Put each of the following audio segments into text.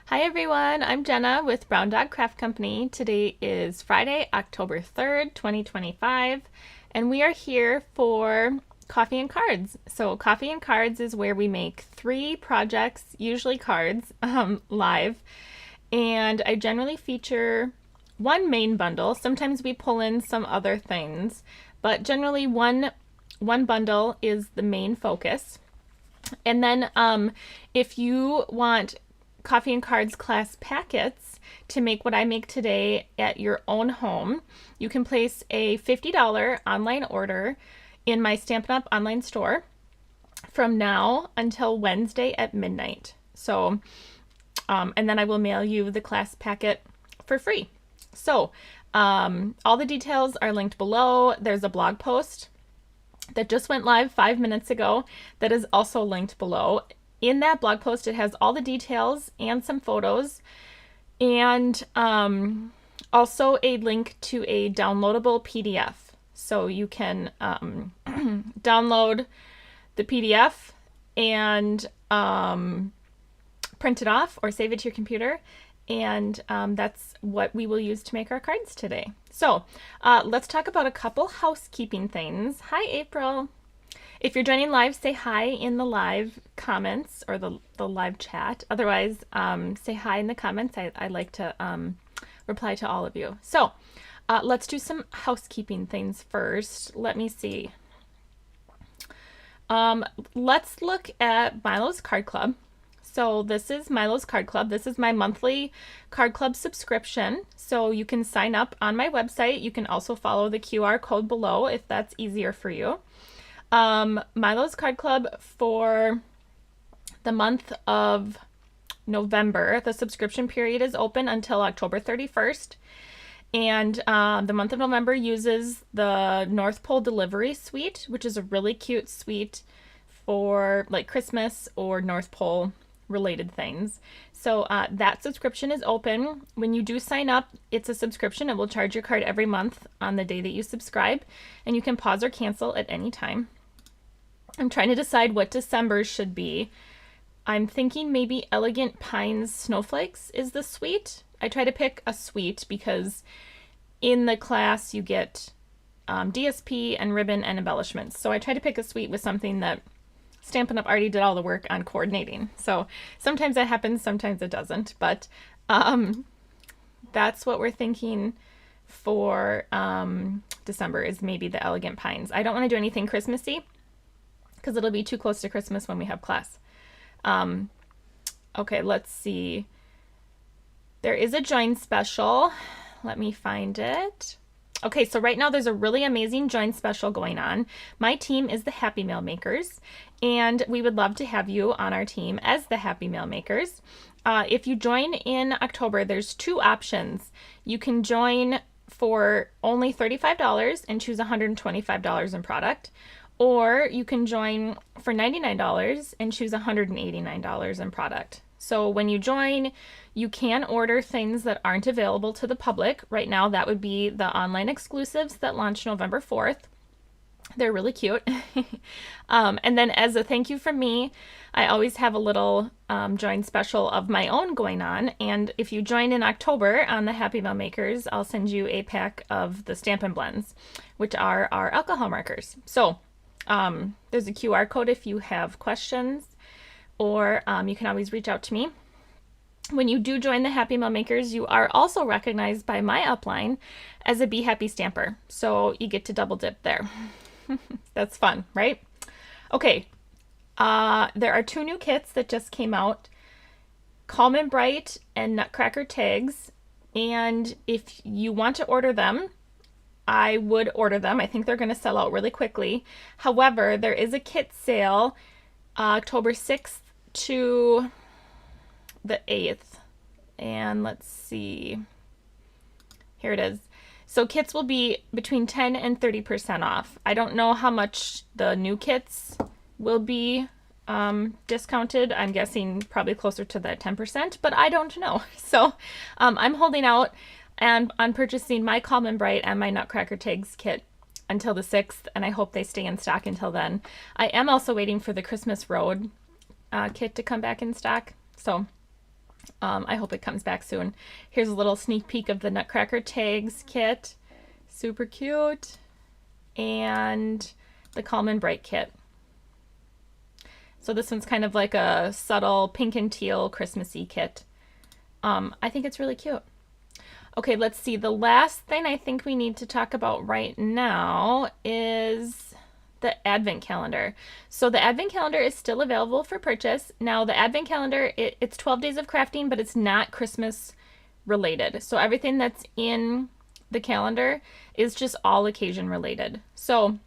Hi everyone, I'm Jenna with Brown Dog Craft Company. Today is Friday, October 3rd, 2025, and we are here for Coffee and Cards. So Coffee and Cards is where we make 3 projects, usually cards, live, and I generally feature one main bundle. Sometimes we pull in some other things, but generally one bundle is the main focus. And then if you want Coffee and Cards class packets to make what I make today at your own home, you can place a $50 online order in my Stampin' Up! Online store from now until Wednesday at midnight. So, and then I will mail you the class packet for free. So, all the details are linked below. There's a blog post that just went live 5 minutes ago that is also linked below. In that blog post, it has all the details and some photos, and also a link to a downloadable PDF. So you can download the PDF and print it off or save it to your computer. And that's what we will use to make our cards today. So let's talk about a couple housekeeping things. Hi, April. If you're joining live, say hi in the live comments or the live chat. Otherwise, say hi in the comments. I like to reply to all of you. So let's do some housekeeping things first. Let me see. Let's look at Milo's Card Club. So this is Milo's Card Club. This is my monthly Card Club subscription. So you can sign up on my website. You can also follow the QR code below if that's easier for you. Milo's Card Club for the month of November. The subscription period is open until October 31st. And the month of November uses the North Pole Delivery Suite, which is a really cute suite for like Christmas or North Pole related things. So that subscription is open. When you do sign up, it's a subscription. It will charge your card every month on the day that you subscribe, and you can pause or cancel at any time. I'm trying to decide what December should be. I'm thinking maybe Elegant Pines Snowflakes is the suite. I try to pick a suite because in the class you get DSP and ribbon and embellishments. So I try to pick a suite with something that Stampin' Up! Already did all the work on coordinating. So sometimes that happens, sometimes it doesn't. But that's what we're thinking for December is maybe the Elegant Pines. I don't want to do anything Christmassy because it'll be too close to Christmas when we have class. Okay, let's see. There is a join special. Let me find it. Okay, so right now there's a really amazing join special going on. My team is the Happy Mail Makers, and we would love to have you on our team as the Happy Mail Makers. If you join in October, there's 2 options. You can join for only $35 and choose $125 in product, or you can join for $99 and choose $189 in product. So when you join, you can order things that aren't available to the public. Right now, that would be the online exclusives that launch November 4th. They're really cute. And then as a thank you from me, I always have a little join special of my own going on. And if you join in October on the Happy Mail Makers, I'll send you a pack of the Stampin' Blends, which are our alcohol markers. So there's a QR code if you have questions, or you can always reach out to me. When you do join the Happy Mail Makers, you are also recognized by my upline as a Be Happy Stamper. So you get to double dip there. That's fun, right? Okay, there are 2 new kits that just came out, Calm and Bright and Nutcracker Tags. And if you want to order them, I would order them. I think they're going to sell out really quickly. However, there is a kit sale October 6th to the 8th. And let's see. Here it is. So kits will be between 10 and 30% off. I don't know how much the new kits will be discounted. I'm guessing probably closer to the 10%, but I don't know. So I'm holding out and on purchasing my Calm and Bright and my Nutcracker Tags kit until the 6th, and I hope they stay in stock until then. I am also waiting for the Christmas Road kit to come back in stock. So I hope it comes back soon. Here's a little sneak peek of the Nutcracker Tags kit. Super cute. And the Calm and Bright kit. So this one's kind of like a subtle pink and teal Christmassy kit. I think it's really cute. Okay, let's see. The last thing I think we need to talk about right now is the Advent calendar. So the Advent calendar is still available for purchase. Now the Advent calendar, it's 12 days of crafting, but it's not Christmas related. So everything that's in the calendar is just all occasion related. So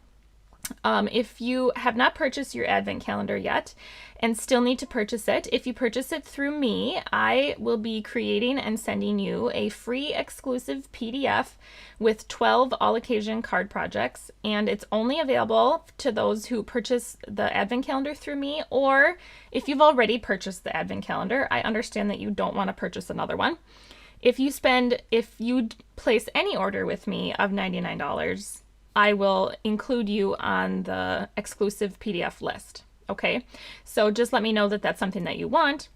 if you have not purchased your Advent calendar yet and still need to purchase it, if you purchase it through me, I will be creating and sending you a free exclusive PDF with 12 all occasion card projects. And it's only available to those who purchase the Advent calendar through me, or if you've already purchased the Advent calendar, I understand that you don't want to purchase another one. If you place any order with me of $99, I will include you on the exclusive PDF list. Okay, so just let me know that that's something that you want,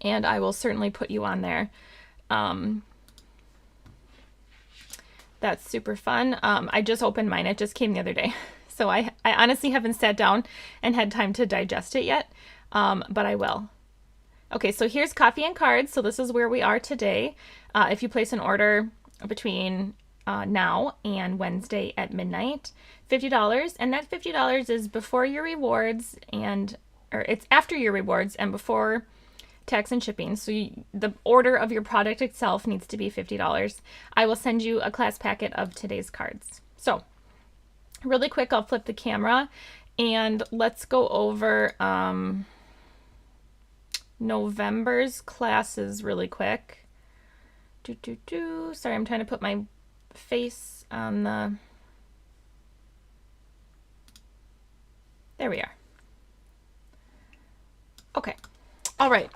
and I will certainly put you on there. That's super fun. I just opened mine. It just came the other day. So I honestly haven't sat down and had time to digest it yet, but I will. Okay, so here's coffee and cards. So this is where we are today. If you place an order between now and Wednesday at midnight, $50, and that $50 is before your rewards or it's after your rewards and before tax and shipping. So the order of your product itself needs to be $50. I will send you a class packet of today's cards. So really quick, I'll flip the camera and let's go over November's classes really quick. Sorry, I'm trying to put my face on the... There we are. Okay. All right.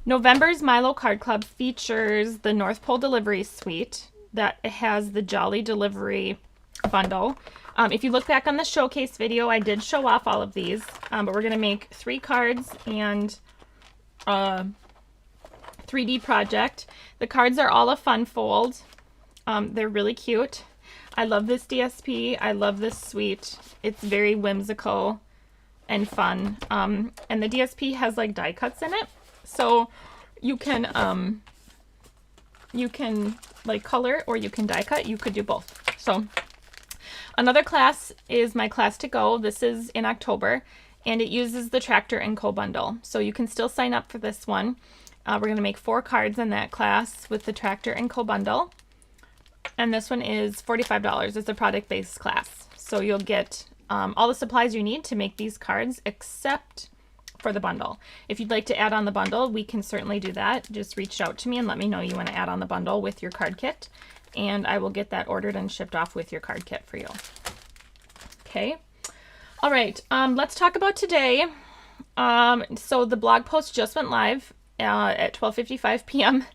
November's Milo Card Club features the North Pole Delivery Suite that has the Jolly Delivery bundle. If you look back on the showcase video, I did show off all of these, but we're going to make 3 cards and 3D project. The cards are all a fun fold. They're really cute. I love this DSP. I love this suite. It's very whimsical and fun. And the DSP has like die cuts in it. So you can like color or you can die cut. You could do both. So another class is my class to go. This is in October and it uses the Tractor & Co bundle. So you can still sign up for this one. We're going to make 4 cards in that class with the Tractor & Co bundle. And this one is $45. It's a product-based class. So you'll get all the supplies you need to make these cards except for the bundle. If you'd like to add on the bundle, we can certainly do that. Just reach out to me and let me know you want to add on the bundle with your card kit. And I will get that ordered and shipped off with your card kit for you. Okay. All right. Let's talk about today. So the blog post just went live at 12:55 p.m.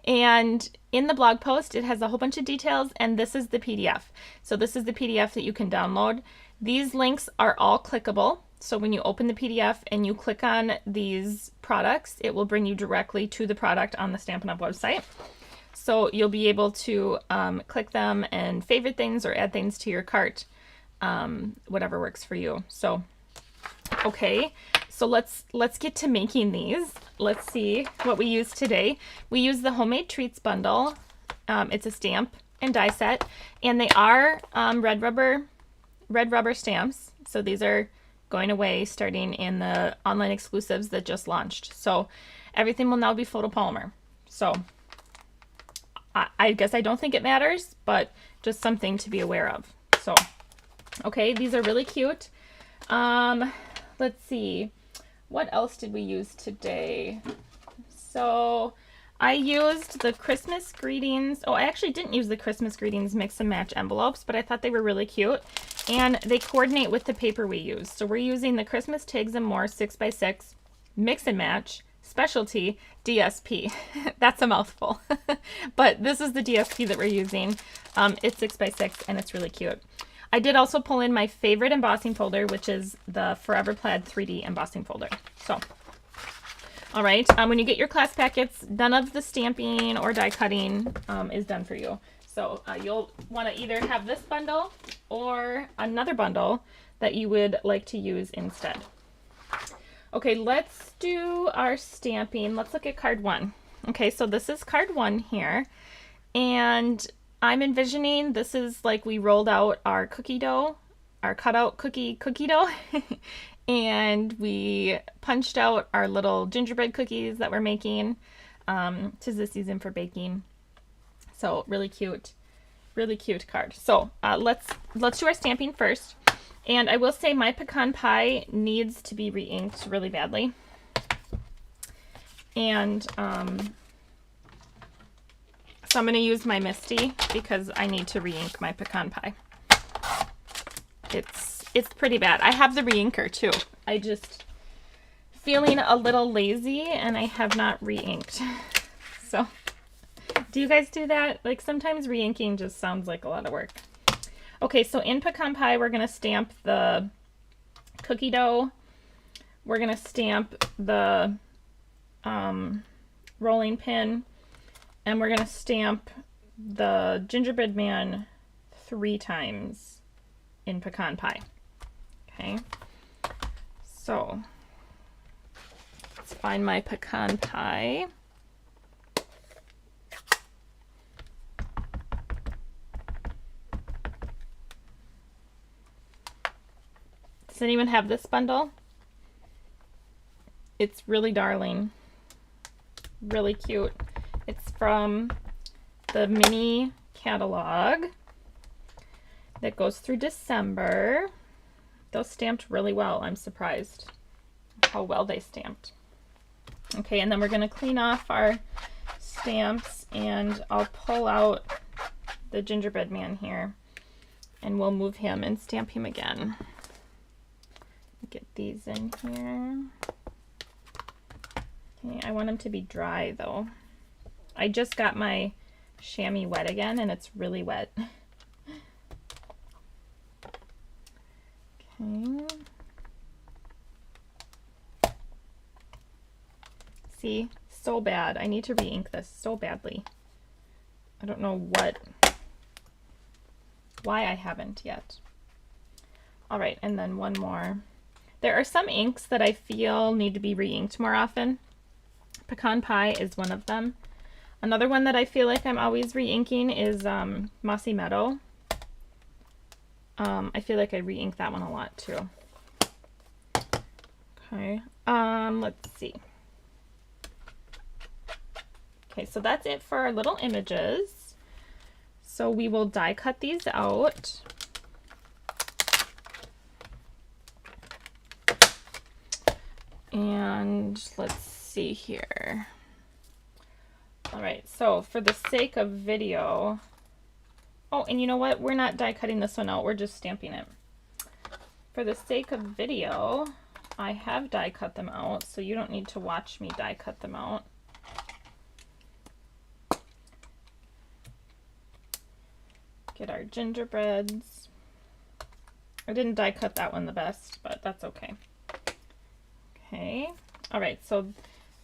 And in the blog post, it has a whole bunch of details, and this is the PDF. So this is the PDF that you can download. These links are all clickable. So when you open the PDF and you click on these products, it will bring you directly to the product on the Stampin' Up! Website. So you'll be able to click them and favorite things or add things to your cart, whatever works for you. So, okay. So let's get to making these. Let's see what we use today. We use the Homemade Treats bundle. It's a stamp and die set, and they are red rubber stamps. So these are going away starting in the online exclusives that just launched. So everything will now be photopolymer. So I guess I don't think it matters, but just something to be aware of. So, okay, these are really cute. Let's see. What else did we use today? So I used the Christmas greetings. Oh, I actually didn't use the Christmas greetings mix and match envelopes, but I thought they were really cute. And they coordinate with the paper we use. So we're using the Christmas Tigs and More 6x6 mix and match specialty DSP. That's a mouthful. But this is the DSP that we're using. It's 6x6 and it's really cute. I did also pull in my favorite embossing folder, which is the Forever Plaid 3D embossing folder. So, All right, when you get your class packets, none of the stamping or die cutting is done for you. So you'll want to either have this bundle or another bundle that you would like to use instead. Okay, let's do our stamping. Let's look at card 1. Okay, so this is card 1 here. And I'm envisioning this is like we rolled out our cookie dough, our cutout cookie dough. And we punched out our little gingerbread cookies that we're making. 'Tis the season for baking. So really cute card. So let's do our stamping first. And I will say my pecan pie needs to be re-inked really badly. And so I'm going to use my Misty because I need to re-ink my pecan pie. It's pretty bad. I have the re-inker too. I just feeling a little lazy and I have not re-inked. So do you guys do that? Like sometimes re-inking just sounds like a lot of work. Okay, so in pecan pie we're going to stamp the cookie dough. We're going to stamp the rolling pin, and we're going to stamp the gingerbread man 3 times in pecan pie. Okay, so let's find my pecan pie. Does anyone have this bundle? It's really darling, really cute. It's from the mini catalog that goes through December. Those stamped really well. I'm surprised how well they stamped. Okay, and then we're going to clean off our stamps, and I'll pull out the gingerbread man here, and we'll move him and stamp him again. Get these in here. Okay, I want them to be dry though. I just got my chamois wet again, and it's really wet. Okay. See, so bad. I need to re-ink this so badly. I don't know why I haven't yet. All right, and then one more. There are some inks that I feel need to be re-inked more often. Pecan pie is one of them. Another one that I feel like I'm always re-inking is Mossy Meadow. I feel like I re-ink that one a lot too. Okay, let's see. Okay, so that's it for our little images. So we will die cut these out. And let's see here. All right, so for the sake of video, oh, and you know what? We're not die cutting this one out. We're just stamping it. For the sake of video, I have die cut them out, so you don't need to watch me die cut them out. Get our gingerbreads. I didn't die cut that one the best, but that's okay. Okay, all right, so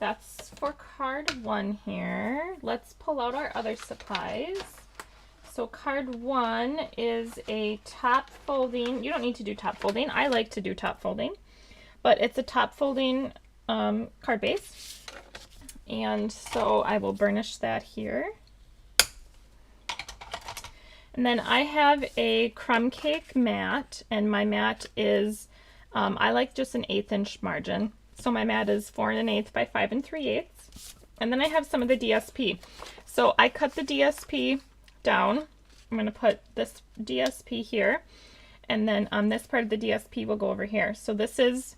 that's for card 1 here. Let's pull out our other supplies. So card 1 is a top folding. You don't need to do top folding. I like to do top folding, but it's a top folding card base. And so I will burnish that here. And then I have a crumb cake mat, and my mat is, I like just an 1/8 inch margin. So my mat is 4 1/8 by 5 3/8. And then I have some of the DSP. So I cut the DSP down. I'm going to put this DSP here, and then this part of the DSP will go over here. So this is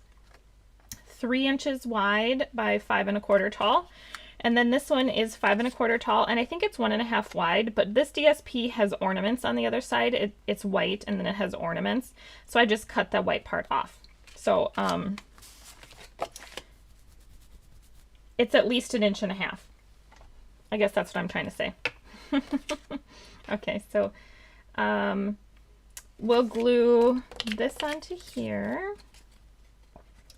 3 inches wide by 5 1/4 tall. And then this one is 5 1/4 tall, and I think it's 1 1/2 wide, but this DSP has ornaments on the other side. It's white, and then it has ornaments. So I just cut that white part off. So it's at least 1 1/2 inches. I guess that's what I'm trying to say. Okay, so we'll glue this onto here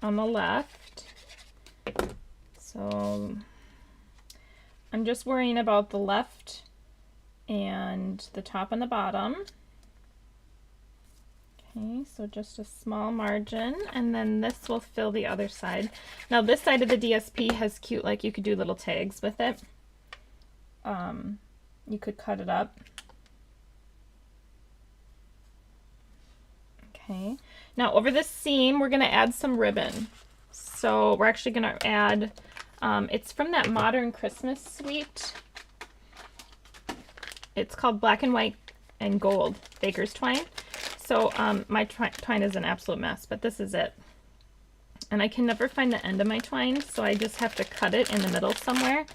on the left. So I'm just worrying about the left and the top and the bottom. Okay, so just a small margin, and then this will fill the other side. Now this side of the DSP has cute, like you could do little tags with it. You could cut it up. Okay, now over this seam, we're gonna add some ribbon. So we're actually gonna add, it's from that Modern Christmas Suite. It's called Black and White and Gold Baker's Twine. So my twine is an absolute mess, but this is it. And I can never find the end of my twine, so I just have to cut it in the middle somewhere.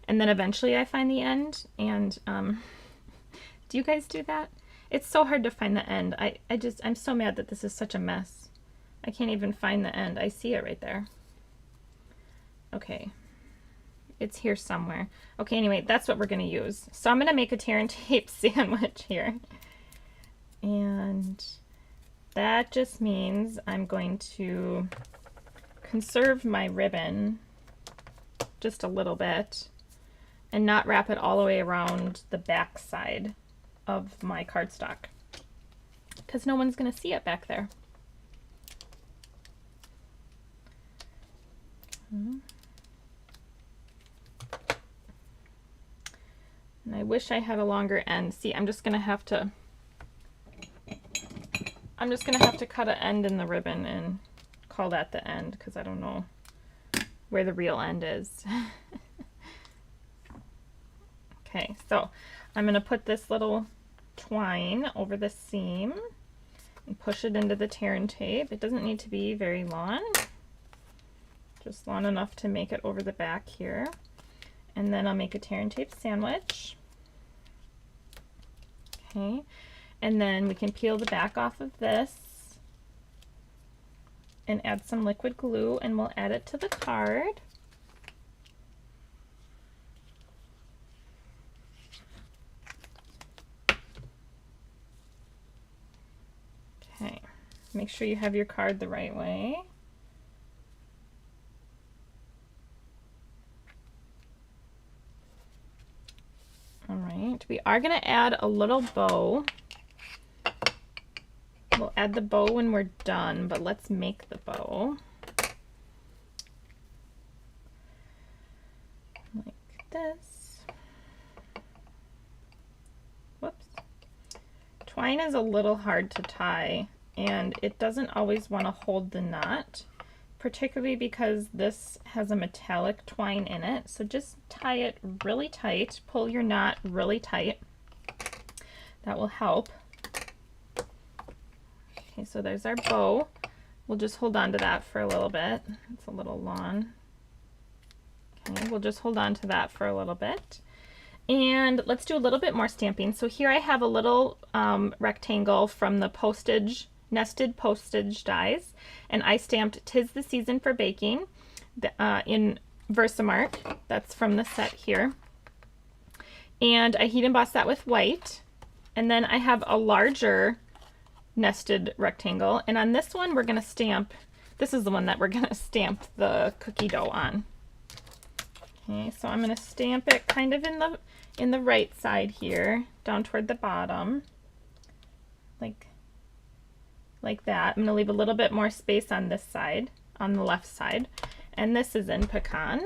And then eventually I find the end. And do you guys do that? It's so hard to find the end. I'm so mad that this is such a mess. I can't even find the end. I see it right there. Okay. It's here somewhere. Okay, anyway, that's what we're going to use. So I'm going to make a tear and tape sandwich here. And that just means I'm going to conserve my ribbon just a little bit and not wrap it all the way around the back side of my cardstock because no one's going to see it back there. And I wish I had a longer end. See, I'm just going to have to cut an end in the ribbon and call that the end because I don't know where the real end is. Okay, so I'm going to put this little twine over the seam and push it into the tear and tape. It doesn't need to be very long, just long enough to make it over the back here. And then I'll make a tear and tape sandwich. Okay. And then we can peel the back off of this and add some liquid glue, and we'll add it to the card. Okay, make sure you have your card the right way. All right, we are going to add a little bow. We'll add the bow when we're done, but let's make the bow. Like this. Whoops. Twine is a little hard to tie, and it doesn't always want to hold the knot, particularly because this has a metallic twine in it. So just tie it really tight, pull your knot really tight. That will help. Okay, so there's our bow. We'll just hold on to that for a little bit. It's a little long. Okay, we'll just hold on to that for a little bit. And let's do a little bit more stamping. So here I have a little rectangle from the postage, nested postage dies, and I stamped "'Tis the Season for Baking" in Versamark. That's from the set here. And I heat embossed that with white. And then I have a larger nested rectangle, and on this one we're going to stamp, this is the one that we're going to stamp the cookie dough on. Okay, so I'm going to stamp it kind of in the right side here, down toward the bottom, like that. I'm going to leave a little bit more space on this side, on the left side, and this is in pecan.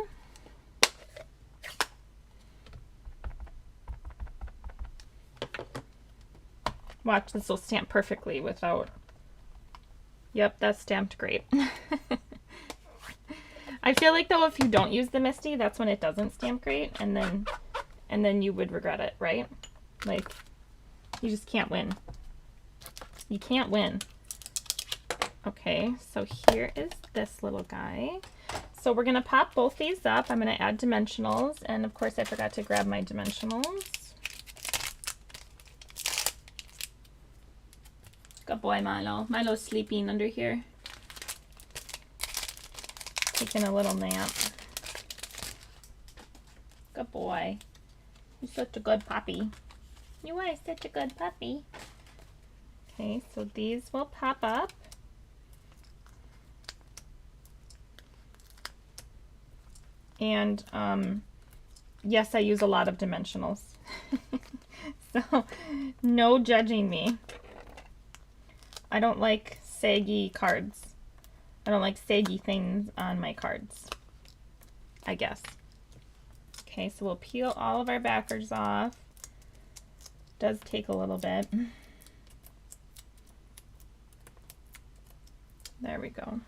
Watch, this will stamp perfectly without, yep, that's stamped great. I feel like though if you don't use the MISTI, that's when it doesn't stamp great, and then you would regret it, right? Like, you just can't win. You can't win. Okay, so here is this little guy. So we're gonna pop both these up. I'm gonna add dimensionals, and of course I forgot to grab my dimensionals. Good boy, Milo. Milo's sleeping under here. Taking a little nap. Good boy. You're such a good puppy. You are such a good puppy. Okay, so these will pop up. And yes, I use a lot of dimensionals. So no judging me. I don't like saggy cards. I don't like saggy things on my cards, I guess. Okay, so we'll peel all of our backers off. Does take a little bit. There we go.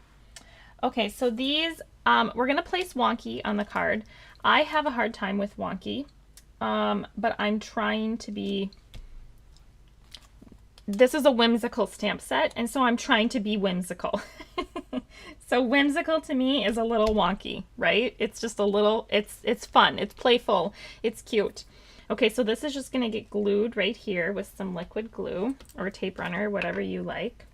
Okay, so these, we're gonna place wonky on the card. I have a hard time with wonky, but I'm trying to be, this is a whimsical stamp set, and so I'm trying to be whimsical. So whimsical to me is a little wonky, right? It's just a little, it's fun, it's playful, it's cute. Okay, so this is just gonna get glued right here with some liquid glue or tape runner, whatever you like.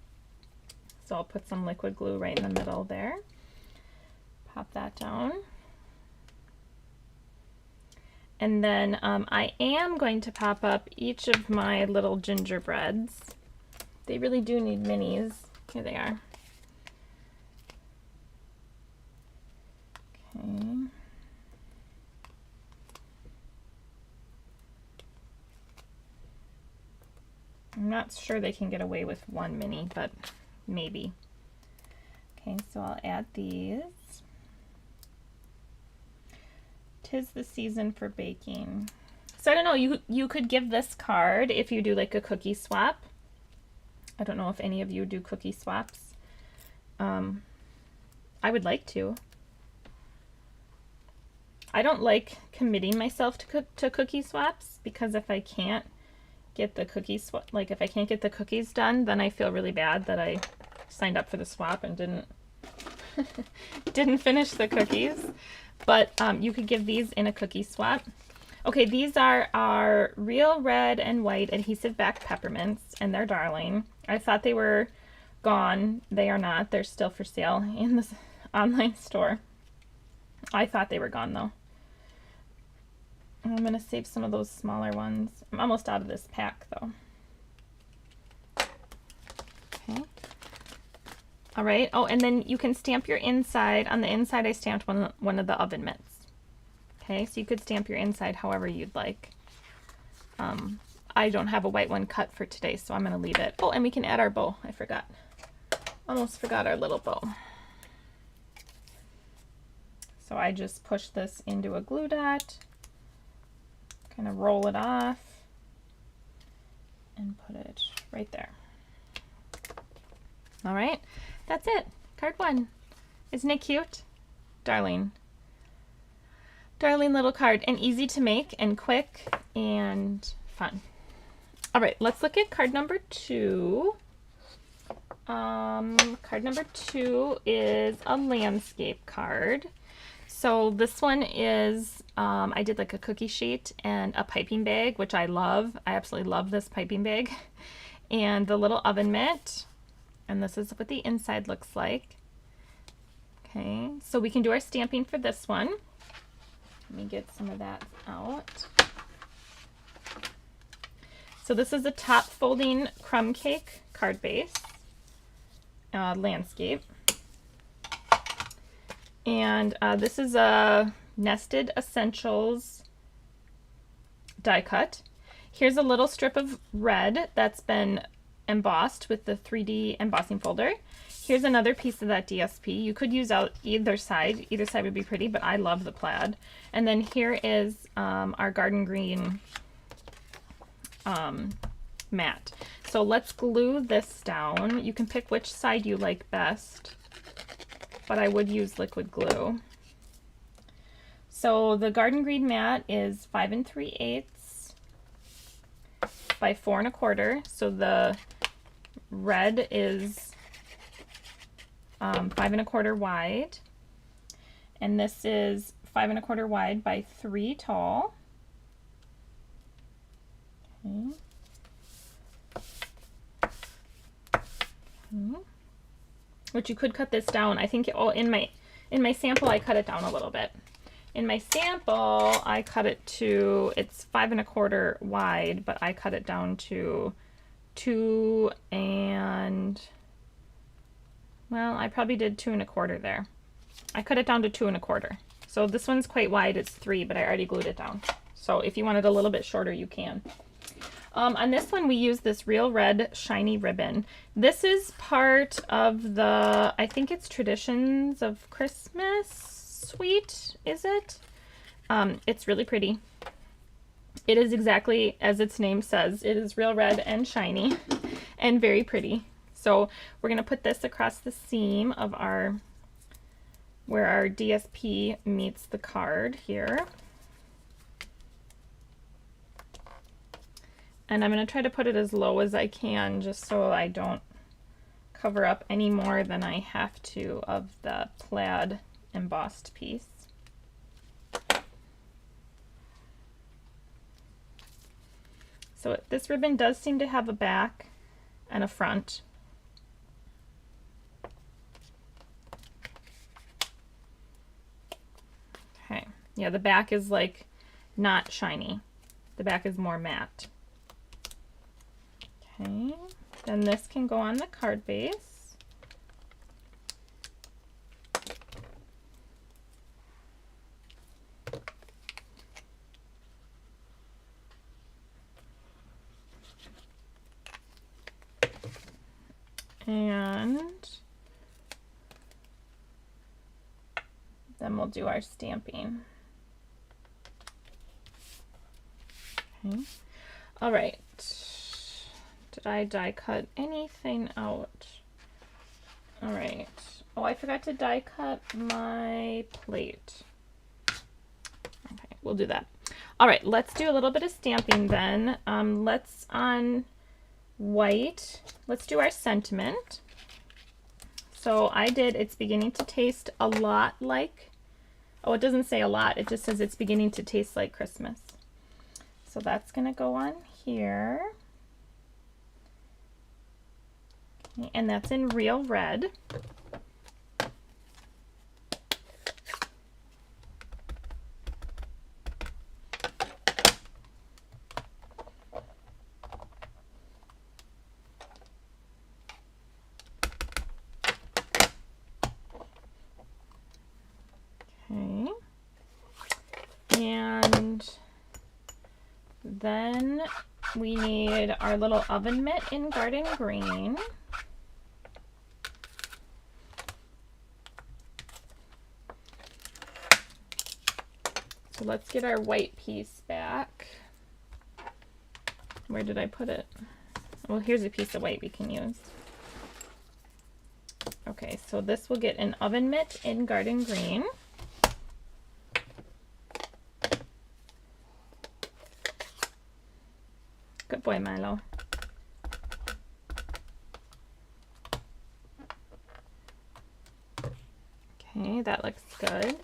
So I'll put some liquid glue right in the middle there. Pop that down. And then I am going to pop up each of my little gingerbreads. They really do need minis. Here they are. Okay. I'm not sure they can get away with one mini, but maybe. Okay, so I'll add these. 'Tis the season for baking. So I don't know, you could give this card if you do like a cookie swap. I don't know if any of you do cookie swaps. I would like to. I don't like committing myself to cookie swaps, because if I can't get the cookies, like if I can't get the cookies done, then I feel really bad that I signed up for the swap and didn't finish the cookies. But you could give these in a cookie swap. Okay, these are our real red and white adhesive back peppermints, and they're darling. I thought they were gone. They are not. They're still for sale in this online store. I thought they were gone though. I'm gonna save some of those smaller ones. I'm almost out of this pack though. Okay. All right. Oh, and then you can stamp your inside. On the inside, I stamped one of the oven mitts. Okay, so you could stamp your inside however you'd like. I don't have a white one cut for today, so I'm gonna leave it. Oh, and we can add our bow. I forgot. Almost forgot our little bow. So I just push this into a glue dot, kind of roll it off, and put it right there. All right, that's it. Card one. Isn't it cute? Darling. Darling little card, and easy to make and quick and fun. All right, let's look at card number two. Card number two is a landscape card. So this one is, I did like a cookie sheet and a piping bag, which I love. I absolutely love this piping bag. And the little oven mitt. And this is what the inside looks like. Okay, so we can do our stamping for this one. Let me get some of that out. So this is a top folding crumb cake card base, landscape. And this is a Nested Essentials die cut. Here's a little strip of red that's been embossed with the 3D embossing folder. Here's another piece of that DSP. You could use out either side. Either side would be pretty, but I love the plaid. And then here is our garden green mat. So let's glue this down. You can pick which side you like best, but I would use liquid glue. So the garden green mat is 5 3/8 by 4 1/4. So the red is 5 1/4 wide, and this is 5 1/4 wide by 3 tall. Okay. Which you could cut this down. I think in my sample I cut it down a little bit. In my sample I cut it to, it's 5 1/4 wide, but I cut it down to 2 and, well, I probably did 2 1/4 there. I cut it down to 2 1/4. So this one's quite wide, it's 3, but I already glued it down. So if you want it a little bit shorter, you can. On this one, we use this real red shiny ribbon. This is part of the, I think it's Traditions of Christmas suite, is it? It's really pretty. It is exactly as its name says. It is real red and shiny and very pretty. So we're gonna put this across the seam of where our DSP meets the card here. And I'm going to try to put it as low as I can just so I don't cover up any more than I have to of the plaid embossed piece. So this ribbon does seem to have a back and a front. Okay, yeah, the back is like not shiny. The back is more matte. Okay, then this can go on the card base. And then we'll do our stamping. Okay, all right. Did I die cut anything out? All right. Oh, I forgot to die cut my plate. Okay, we'll do that. All right, let's do a little bit of stamping then. Let's on white, let's do our sentiment. So I did, it's beginning to taste a lot like, oh, it doesn't say a lot. It just says it's beginning to taste like Christmas. So that's gonna go on here. And that's in real red. Okay. And then we need our little oven mitt in garden green. So let's get our white piece back. Where did I put it? Well, here's a piece of white we can use. Okay, so this will get an oven mitt in garden green. Good boy, Milo. Okay, that looks good.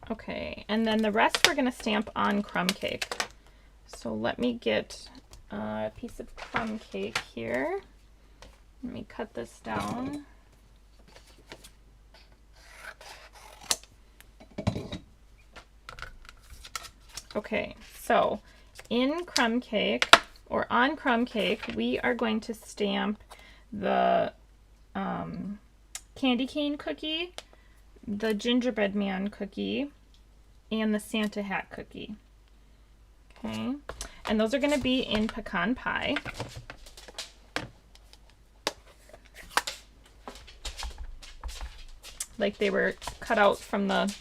Okay, and then the rest we're going to stamp on crumb cake. So let me get a piece of crumb cake here. Let me cut this down. Okay, so in crumb cake, or on crumb cake, we are going to stamp the candy cane cookie, the gingerbread man cookie, and the Santa hat cookie. Okay, and those are going to be in pecan pie. Like they were cut out from the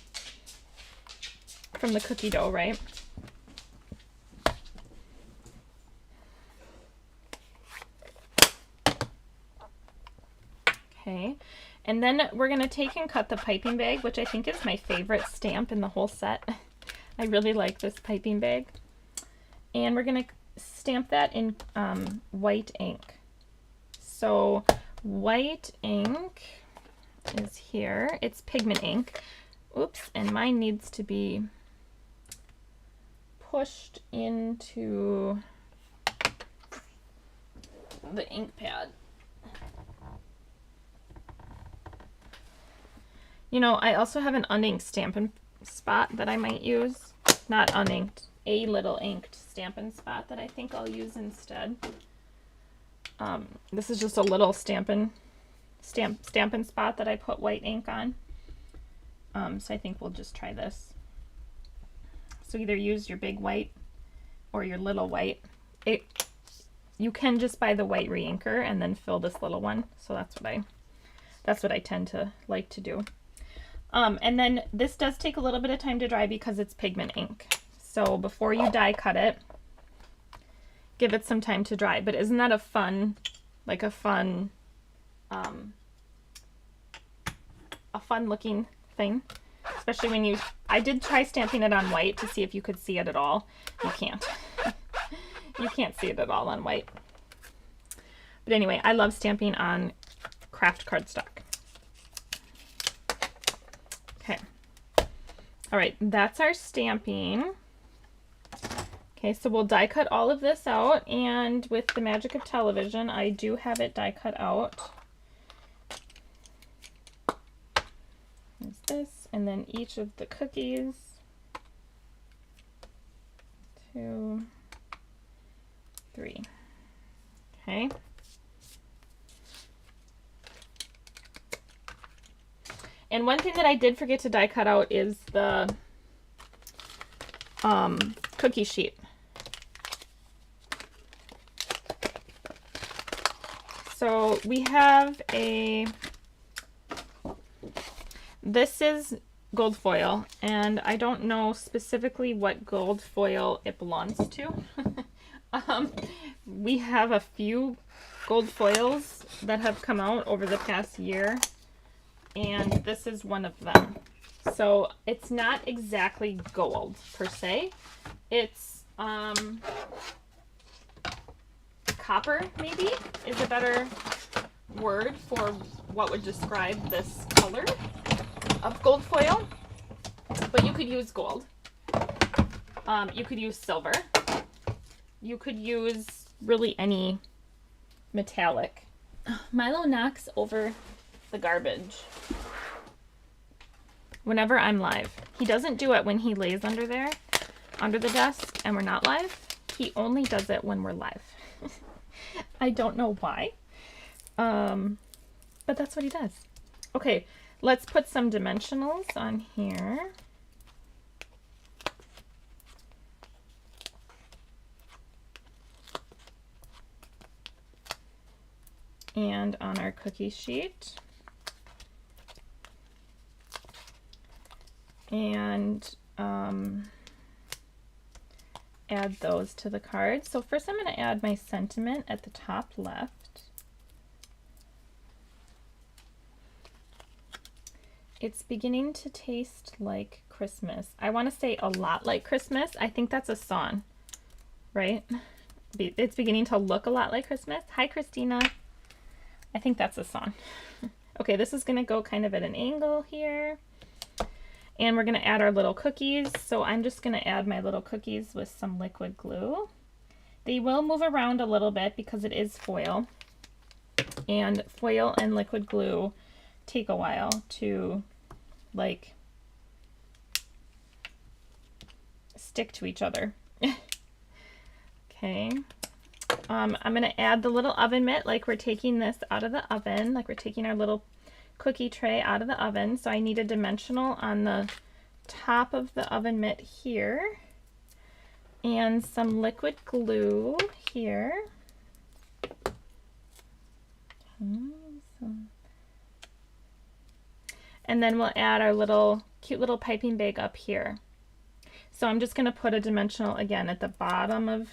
cookie dough, right? Okay, and then we're going to take and cut the piping bag, which I think is my favorite stamp in the whole set. I really like this piping bag. And we're going to stamp that in white ink. So white ink is here. It's pigment ink. Oops, and mine needs to be pushed into the ink pad. You know, I also have an uninked Stampin' Spot that I might use. Not uninked, a little inked Stampin' Spot that I think I'll use instead. This is just a little stampin' spot that I put white ink on. So I think we'll just try this. So either use your big white or your little white. You can just buy the white re-inker and then fill this little one. So that's what I tend to like to do. And then this does take a little bit of time to dry because it's pigment ink. So before you die cut it, give it some time to dry. But isn't that a fun looking thing? Especially when I did try stamping it on white to see if you could see it at all. You can't. You can't see it at all on white. But anyway, I love stamping on craft cardstock. Okay. All right, that's our stamping. Okay, so we'll die cut all of this out, and with the magic of television, I do have it die cut out. There's this, and then each of the cookies. 2, 3. Okay. And one thing that I did forget to die cut out is the cookie sheet. So we have this is gold foil, and I don't know specifically what gold foil it belongs to. We have a few gold foils that have come out over the past year, and this is one of them. So it's not exactly gold per se. It's copper, maybe, is a better word for what would describe this color of gold foil. But you could use gold. You could use silver. You could use really any metallic. Milo knocks over the garbage whenever I'm live. He doesn't do it when he lays under there, under the desk, and we're not live. He only does it when we're live. I don't know why, but that's what he does. Okay, let's put some dimensionals on here. And on our cookie sheet. And add those to the card. So first I'm going to add my sentiment at the top left. It's beginning to taste like Christmas. I want to say a lot like Christmas. I think that's a song, right? It's beginning to look a lot like Christmas. Hi, Christina. I think that's a song. Okay, this is going to go kind of at an angle here. And we're going to add our little cookies. So I'm just going to add my little cookies with some liquid glue. They will move around a little bit because it is foil. And foil and liquid glue take a while to like stick to each other. Okay. I'm going to add the little oven mitt like we're taking this out of the oven, like we're taking our little cookie tray out of the oven. So I need a dimensional on the top of the oven mitt here and some liquid glue here. Okay, and then we'll add our cute little piping bag up here. So I'm just going to put a dimensional again at the bottom of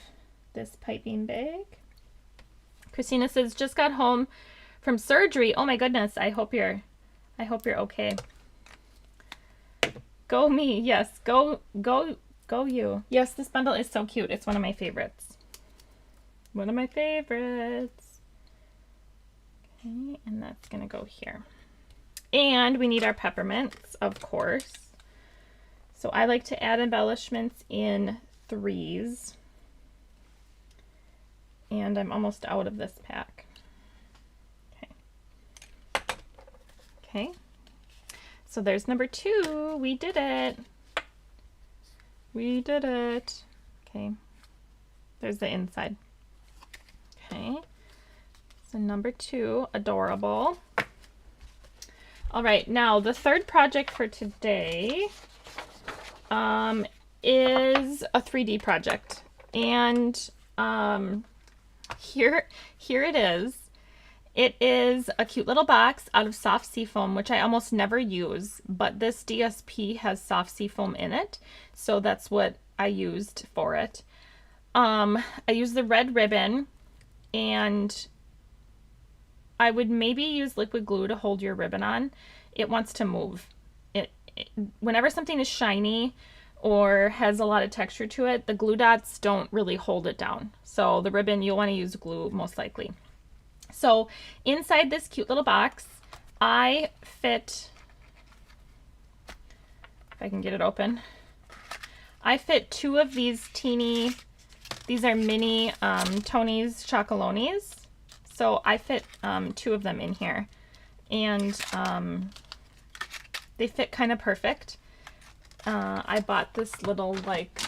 this piping bag. Christina says, just got home from surgery. Oh my goodness, I hope you're okay. Go me. Yes, go you. Yes, this bundle is so cute. It's one of my favorites. One of my favorites. Okay, and that's gonna go here. And we need our peppermints, of course. So I like to add embellishments in 3s. And I'm almost out of this pack. Okay, so there's number 2. We did it. We did it. Okay, there's the inside. Okay, So number 2, adorable. All right, now the third project for today is a 3D project. And here it is. It is a cute little box out of soft seafoam, which I almost never use, but this DSP has soft seafoam in it, so that's what I used for it. I used the red ribbon, and I would maybe use liquid glue to hold your ribbon on. It wants to move. Whenever something is shiny or has a lot of texture to it, the glue dots don't really hold it down. So the ribbon, you'll want to use glue most likely. So inside this cute little box, I fit, if I can get it open, I fit 2 of these teeny, these are mini Tony's Chocolonis. So I fit 2 of them in here, and they fit kind of perfect. I bought this little like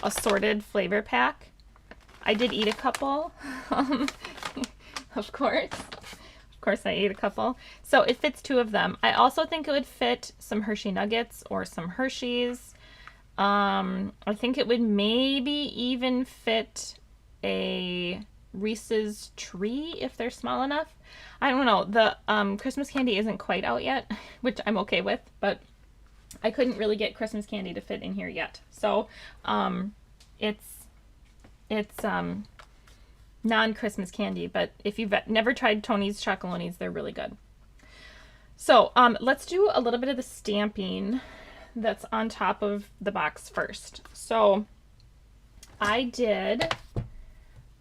assorted flavor pack. I did eat a couple, of course I ate a couple. So it fits 2 of them. I also think it would fit some Hershey Nuggets or some Hershey's. I think it would maybe even fit a Reese's Tree if they're small enough. I don't know. The Christmas candy isn't quite out yet, which I'm okay with, but I couldn't really get Christmas candy to fit in here yet. So it's non-Christmas candy, but if you've never tried Tony's Chocolonis, they're really good. So let's do a little bit of the stamping that's on top of the box first. So I did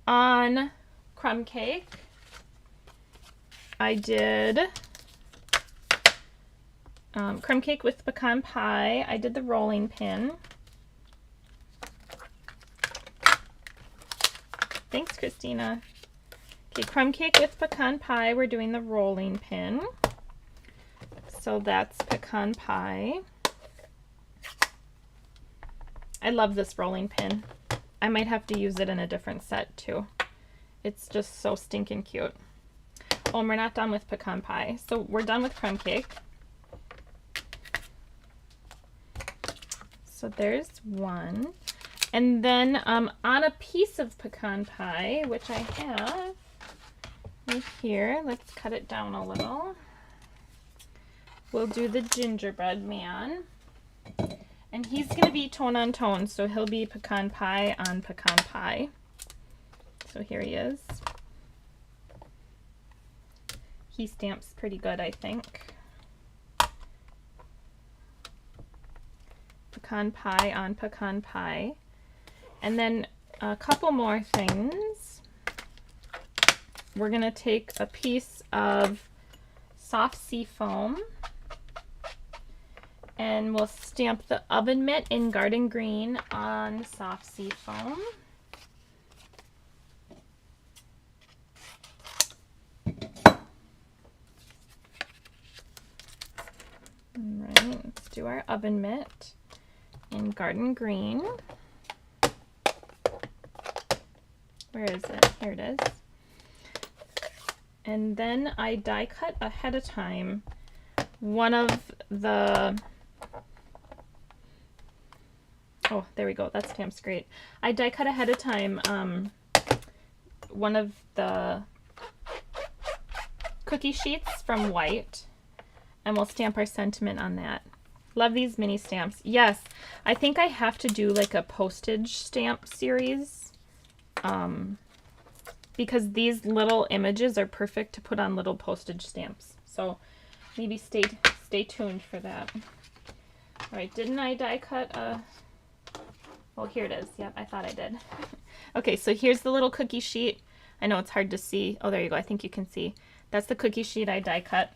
on crumb cake, I did crumb cake with pecan pie, I did the rolling pin. Thanks, Christina. Okay, crumb cake with pecan pie, we're doing the rolling pin. So that's pecan pie. I love this rolling pin. I might have to use it in a different set too. It's just so stinking cute. Oh, and we're not done with pecan pie. So we're done with crumb cake. So there's one. And then on a piece of pecan pie, which I have right here, let's cut it down a little. We'll do the gingerbread man. And he's going to be tone on tone, so he'll be pecan pie on pecan pie. So here he is. He stamps pretty good, I think. Pecan pie on pecan pie. And then a couple more things. We're going to take a piece of soft sea foam, and we'll stamp the oven mitt in garden green on soft sea foam. Alright, let's do our oven mitt in garden green. Where is it? Here it is. And then I die cut ahead of time one of the, oh, there we go, that stamp's great. I die cut ahead of time one of the cookie sheets from White, and we'll stamp our sentiment on that. Love these mini stamps. Yes, I think I have to do like a postage stamp series, because these little images are perfect to put on little postage stamps. So maybe stay tuned for that. All right, didn't I die cut a, well, here it is. Yep, I thought I did. Okay, so here's the little cookie sheet. I know it's hard to see. Oh, there you go. I think you can see. That's the cookie sheet I die cut.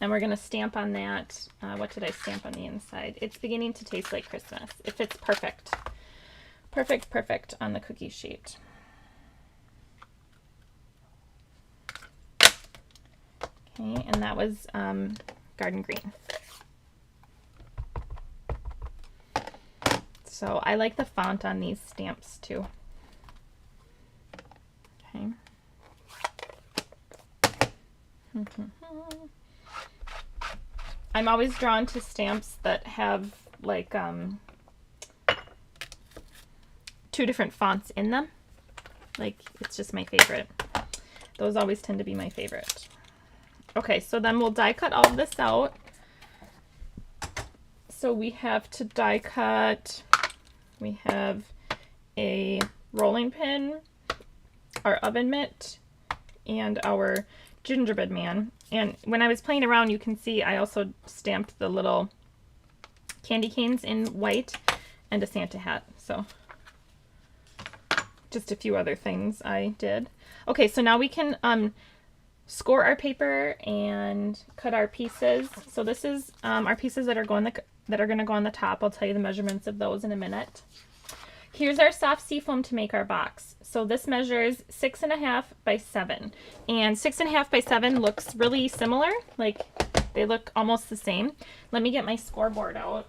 And we're gonna stamp on that. What did I stamp on the inside? It's beginning to taste like Christmas. It fits perfect. Perfect, perfect on the cookie sheet. Okay, and that was garden green. So I like the font on these stamps too. Okay. I'm always drawn to stamps that have like 2 different fonts in them. Like, it's just my favorite. Those always tend to be my favorite. Okay, so then we'll die cut all of this out. So we have to die cut, we have a rolling pin, our oven mitt, and our gingerbread man. And when I was playing around, you can see I also stamped the little candy canes in white and a Santa hat. So just a few other things I did. Okay, so now we can score our paper and cut our pieces. So this is our pieces that are going to go on the top. I'll tell you the measurements of those in a minute. Here's our soft seafoam to make our box. So this measures 6.5 by 7, and 6.5 by 7 looks really similar. Like, they look almost the same. Let me get my scoreboard out.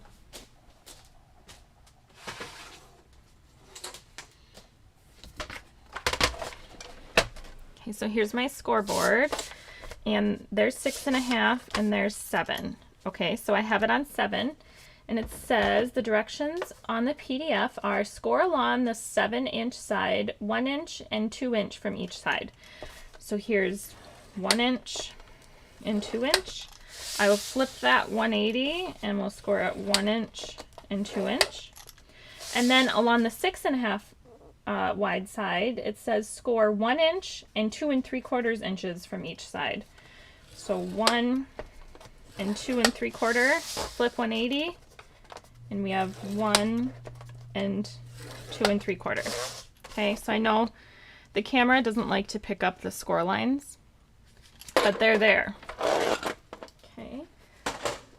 Okay, so here's my scoreboard, and there's 6.5 and there's 7. Okay, so I have it on 7. And it says the directions on the PDF are score along the 7-inch side, 1 inch and 2 inch from each side. So here's 1 inch and 2 inch. I will flip that 180 and we'll score at 1 inch and 2 inch. And then along the 6.5 wide side, it says score 1 inch and 2 3/4 inches from each side. So 1 and 2 3/4, flip 180. And we have 1 and 2 3/4. Okay, so I know the camera doesn't like to pick up the score lines, but they're there. Okay.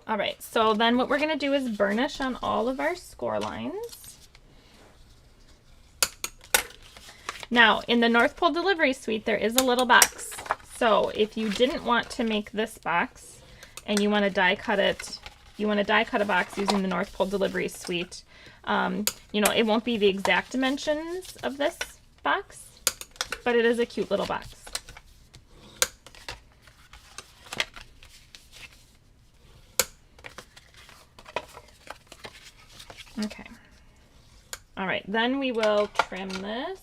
All right, so then what we're going to do is burnish on all of our score lines. Now, in the North Pole Delivery Suite, there is a little box. So if you didn't want to make this box and you want to die cut it, you want to die cut a box using the North Pole Delivery Suite. You know, it won't be the exact dimensions of this box, but it is a cute little box. Okay. All right, then we will trim this.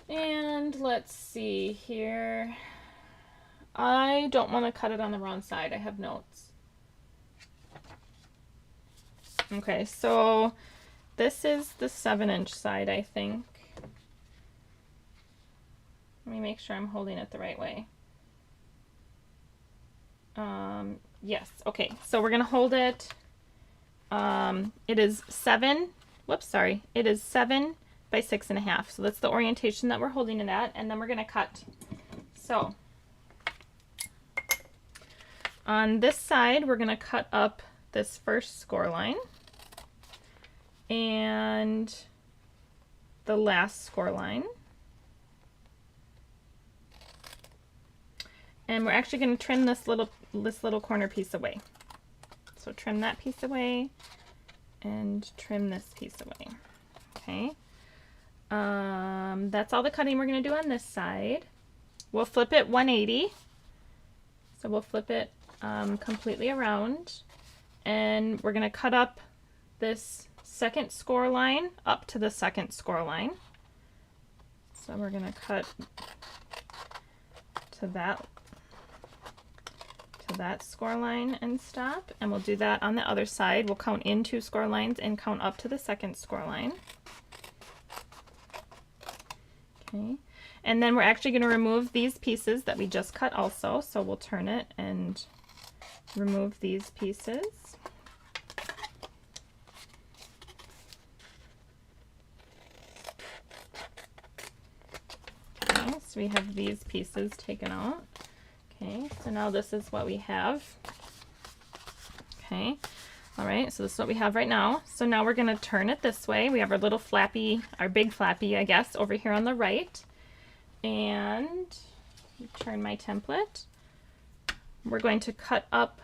And let's see here. I don't want to cut it on the wrong side. I have notes. Okay, so this is the 7-inch side, I think. Let me make sure I'm holding it the right way. Yes, okay, so we're gonna hold it. It is 7 by 6.5. So that's the orientation that we're holding it at, and then we're gonna cut. So on this side, we're gonna cut up this first score line and the last score line. And we're actually going to trim this little corner piece away. So trim that piece away and trim this piece away. Okay. That's all the cutting we're going to do on this side. We'll flip it 180. So we'll flip it completely around, and we're going to cut up this second score line up to the second score line. So we're going to cut to that score line and stop, and we'll do that on the other side. We'll count in 2 score lines and count up to the second score line. Okay, and then we're actually going to remove these pieces that we just cut also, so we'll turn it and remove these pieces. Okay, so we have these pieces taken out. Okay, so now this is what we have. Okay, all right, so this is what we have right now. So now we're going to turn it this way. We have our little flappy, our big flappy, I guess, over here on the right. And turn my template. We're going to cut up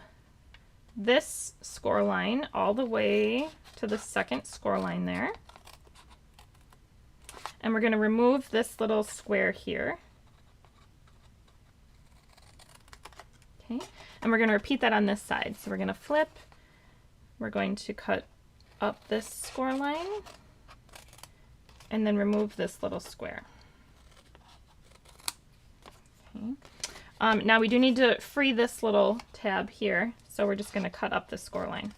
this score line all the way to the second score line there. And we're going to remove this little square here. And we're going to repeat that on this side. So we're going to flip. We're going to cut up this score line and then remove this little square. Okay. Now we do need to free this little tab here, so we're just going to cut up the score line.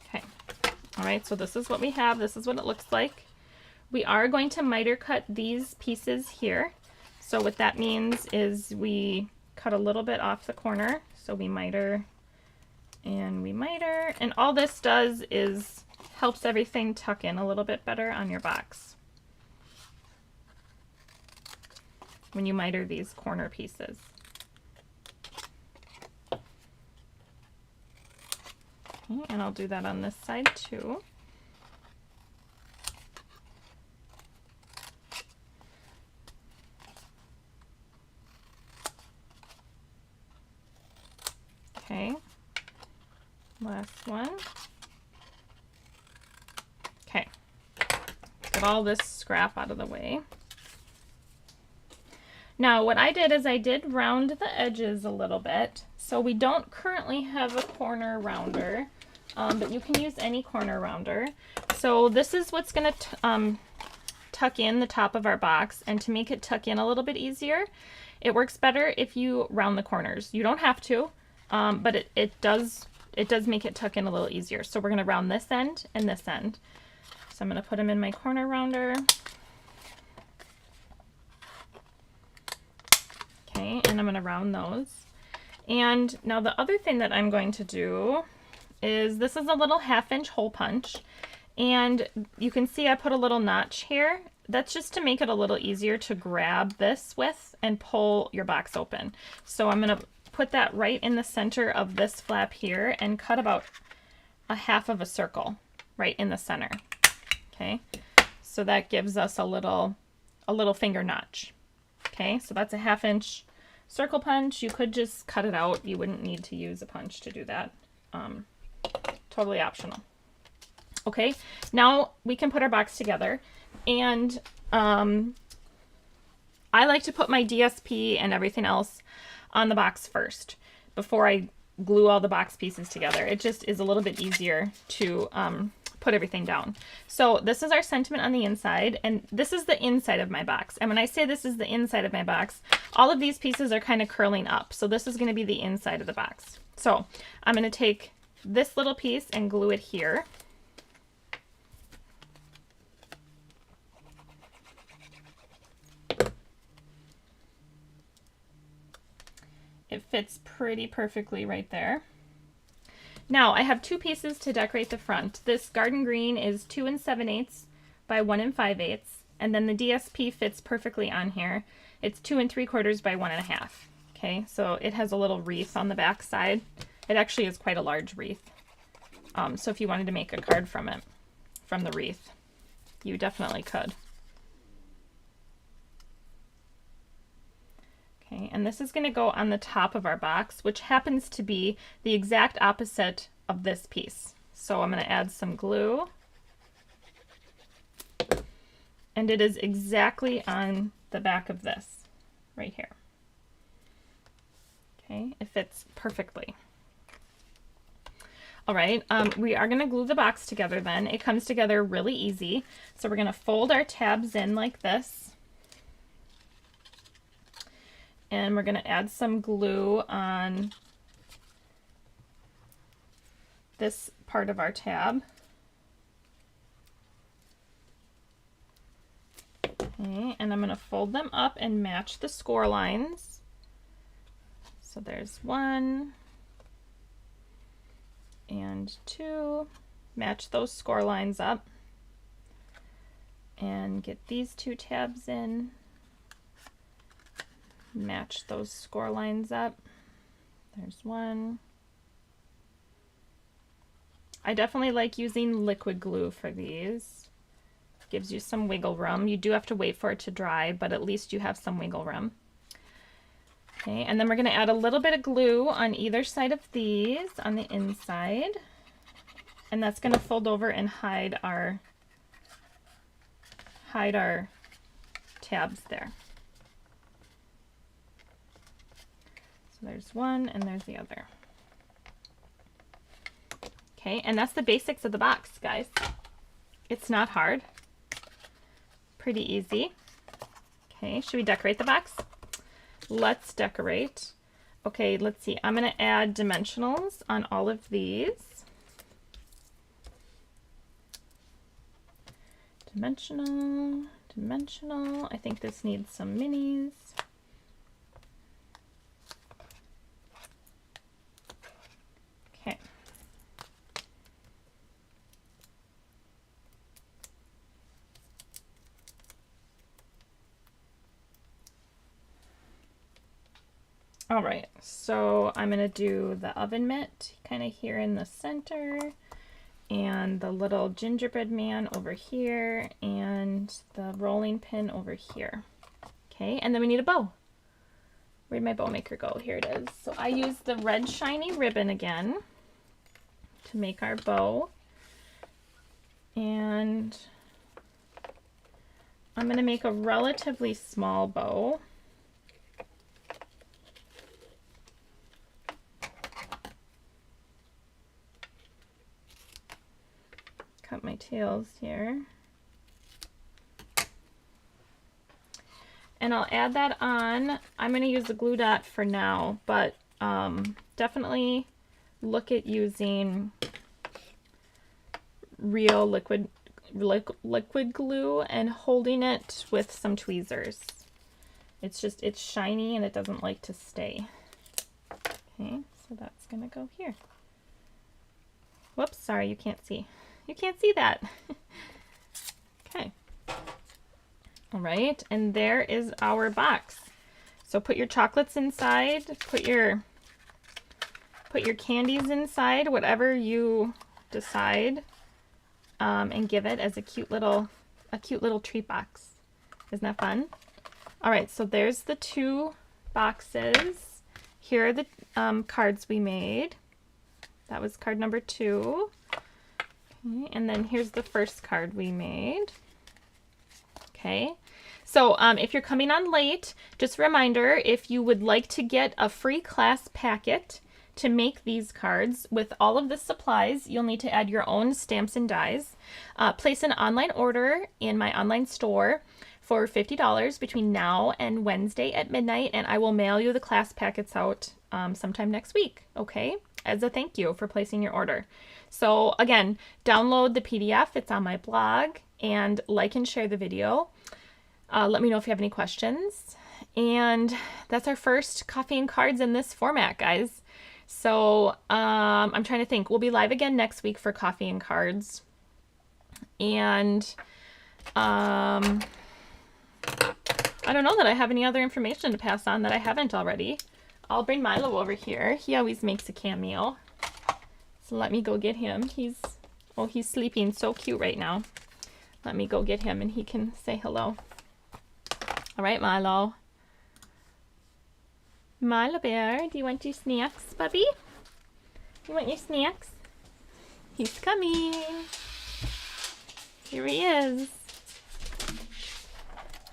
Okay. All right, so this is what we have. This is what it looks like. We are going to miter cut these pieces here. So what that means is we cut a little bit off the corner. So we miter and we miter, and all this does is helps everything tuck in a little bit better on your box when you miter these corner pieces. Okay, and I'll do that on this side too. Okay, last one. Okay, get all this scrap out of the way. Now what I did is I did round the edges a little bit. So we don't currently have a corner rounder, but you can use any corner rounder. So this is what's going to tuck in the top of our box, and to make it tuck in a little bit easier, it works better if you round the corners. You don't have to, but it does make it tuck in a little easier. So we're going to round this end and this end. So I'm going to put them in my corner rounder. Okay, and I'm going to round those. And now the other thing that I'm going to do is, this is a little 1/2-inch hole punch, and you can see I put a little notch here. That's just to make it a little easier to grab this with and pull your box open. So I'm going to put that right in the center of this flap here and cut about 1/2 of a circle right in the center. Okay, so that gives us a little finger notch. Okay, so that's a 1/2-inch circle punch. You could just cut it out. You wouldn't need to use a punch to do that. Totally optional. Okay, now we can put our box together, and I like to put my DSP and everything else on the box first before I glue all the box pieces together. It just is a little bit easier to put everything down. So this is our sentiment on the inside, and this is the inside of my box. And when I say this is the inside of my box, all of these pieces are kind of curling up. So this is going to be the inside of the box. So I'm going to take this little piece and glue it here. It fits pretty perfectly right there. Now I have 2 pieces to decorate the front. This garden green is 2 7/8 by 1 5/8, and then the DSP fits perfectly on here. It's 2 3/4 by 1 1/2. Okay, so it has a little wreath on the back side. It actually is quite a large wreath. So if you wanted to make a card from it, from the wreath, you definitely could. Okay, and this is going to go on the top of our box, which happens to be the exact opposite of this piece. So I'm going to add some glue, and it is exactly on the back of this right here. Okay, it fits perfectly. All right, we are going to glue the box together then. It comes together really easy. So we're going to fold our tabs in like this. And we're going to add some glue on this part of our tab. Okay, and I'm going to fold them up and match the score lines. So there's 1 and 2. Match those score lines up. And get these 2 tabs in. Match those score lines up. There's 1. I definitely like using liquid glue for these. Gives you some wiggle room. You do have to wait for it to dry, but at least you have some wiggle room. Okay, and then we're going to add a little bit of glue on either side of these on the inside. And that's going to fold over and hide our tabs there. there's one and there's the other. Okay, and that's the basics of the box, guys. It's not hard. Pretty easy. Okay, should we decorate the box? Let's decorate. Okay, let's see. I'm going to add dimensionals on all of these. Dimensional, dimensional. I think this needs some minis. Okay. All right, so I'm gonna do the oven mitt kind of here in the center, and the little gingerbread man over here, and the rolling pin over here. Okay, and then we need a bow. Where'd my bow maker go? Here it is. So I used the red shiny ribbon again to make our bow. And I'm gonna make a relatively small bow. Cut my tails here. And I'll add that on. I'm going to use the glue dot for now, but definitely look at using real liquid glue and holding it with some tweezers. It's shiny and it doesn't like to stay. Okay, so that's going to go here. Whoops, sorry, you can't see. You can't see that. Okay. All right, and there is our box. So put your chocolates inside, put your candies inside, whatever you decide, and give it as a cute little treat box. Isn't that fun? All right, so there's the two boxes. Here are the cards we made. That was card number 2. Okay, and then here's the first card we made. Okay, so if you're coming on late, just a reminder, if you would like to get a free class packet to make these cards with all of the supplies, you'll need to add your own stamps and dies. Place an online order in my online store for $50 between now and Wednesday at midnight, and I will mail you the class packets out sometime next week, okay? As a thank you for placing your order. So again, download the PDF, it's on my blog, and like and share the video. Let me know if you have any questions. And that's our first coffee and cards in this format, guys. So I'm trying to think. We'll be live again next week for coffee and cards. And I don't know that I have any other information to pass on that I haven't already. I'll bring Milo over here. He always makes a cameo. So let me go get him. He's sleeping so cute right now. Let me go get him and he can say hello. All right, Milo. Milo bear, do you want your snacks, puppy? You want your snacks? He's coming. Here he is.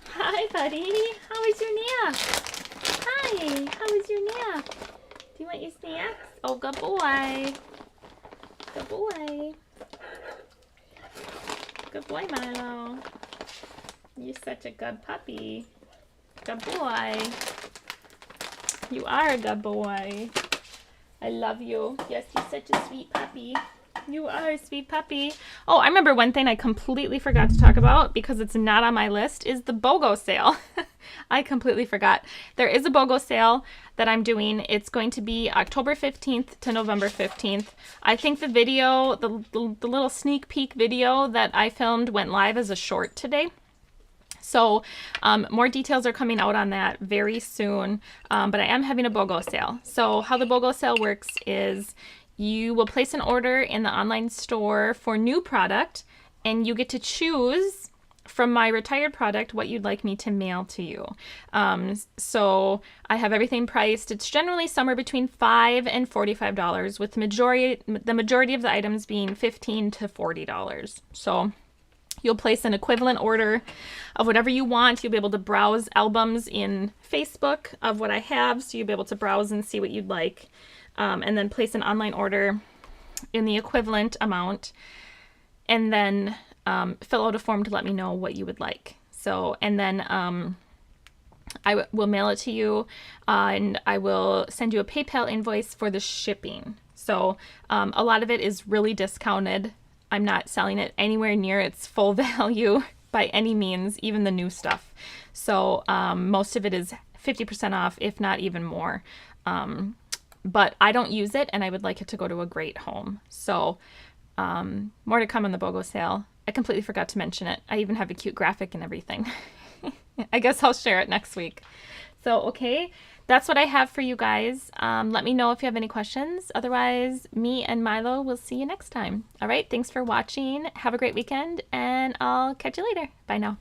Hi, buddy. How was your nap? Hi, how was your nap? Do you want your snacks? Oh, good boy. Good boy. Good boy, Milo. You're such a good puppy. Good boy. You are a good boy. I love you. Yes, you're such a sweet puppy. You are a sweet puppy. Oh, I remember one thing I completely forgot to talk about because it's not on my list is the BOGO sale. I completely forgot. There is a BOGO sale that I'm doing. It's going to be October 15th to November 15th. I think the video, the little sneak peek video that I filmed went live as a short today. So more details are coming out on that very soon, but I am having a BOGO sale. So how the BOGO sale works is you will place an order in the online store for new product, and you get to choose from my retired product what you'd like me to mail to you. So I have everything priced. It's generally somewhere between $5 and $45, with the majority of the items being $15 to $40. So You'll place an equivalent order of whatever you want. You'll be able to browse albums in Facebook of what I have, so you'll be able to browse and see what you'd like, and then place an online order in the equivalent amount, and then fill out a form to let me know what you would like. So, and then I will mail it to you, and I will send you a PayPal invoice for the shipping. So a lot of it is really discounted. I'm not selling it anywhere near its full value by any means, even the new stuff. So most of it is 50% off, if not even more. But I don't use it, and I would like it to go to a great home. So more to come on the BOGO sale. I completely forgot to mention it. I even have a cute graphic and everything. I guess I'll share it next week. So, okay, that's what I have for you guys. Let me know if you have any questions. Otherwise, me and Milo will see you next time. All right, thanks for watching. Have a great weekend, and I'll catch you later. Bye now.